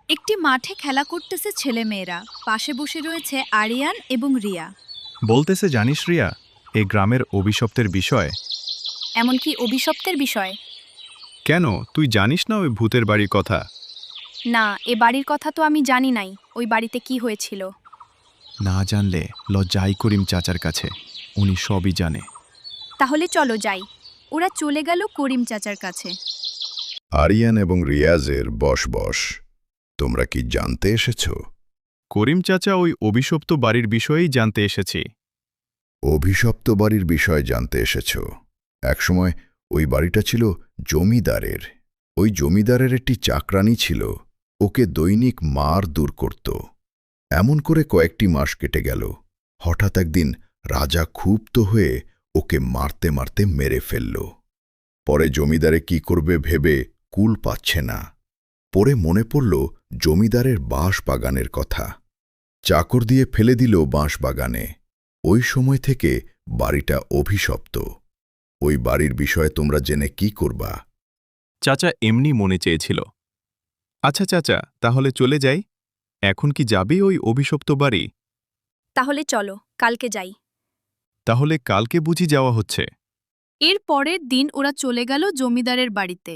একটি মাঠে খেলা করতেছে ছেলেমেয়েরা। পাশে বসে রয়েছে আরিয়ান এবং রিয়া। বলতেছে জানিস রিয়া, এই গ্রামের অভিশপ্তের বিষয়। এমনকি অভিশপ্তের বিষয়? কেন, তুই জানিস না ওই ভূতের বাড়ির কথা? না, এ বাড়ির কথা তো আমি জানি নাই। ওই বাড়িতে কি হয়েছিল? না জানলে লজ্জাই করিম চাচার কাছে, উনি সবই জানে। তাহলে চলো যাই। ওরা চলে গেল করিম চাচার কাছে। আরিয়ান এবং রিয়াজের বশ। তোমরা কি জানতে এসেছ? করিম চাচা ওই অভিশপ্ত বাড়ির বিষয়েই জানতে এসেছি। অভিশপ্ত বাড়ির বিষয় জানতে এসেছ। একসময় ওই বাড়িটা ছিল জমিদারের। ওই জমিদারের একটি চাকরানী ছিল, ওকে দৈনিক মার দূর করত। এমন করে কয়েকটি মাস কেটে গেল। হঠাৎ একদিন রাজা ক্ষুব্ধ হয়ে ওকে মারতে মারতে মেরে ফেলল। পরে জমিদারে কি করবে ভেবে কুল পাচ্ছে না। পরে মনে পড়ল জমিদারের বাঁশ বাগানের কথা। চাকর দিয়ে ফেলে দিল বাঁশ বাগানে। ওই সময় থেকে বাড়িটা অভিশপ্ত। ওই বাড়ির বিষয়ে তোমরা জেনে কি করবা? চাচা এমনি মনে চেয়েছিল। আচ্ছা চাচা, তাহলে চলে যাই। এখন কি যাবে ওই অভিশপ্ত বাড়ি? তাহলে চলো, কালকে যাই। তাহলে কালকে বুঝি যাওয়া হচ্ছে? এর পরের দিন ওরা চলে গেল জমিদারের বাড়িতে।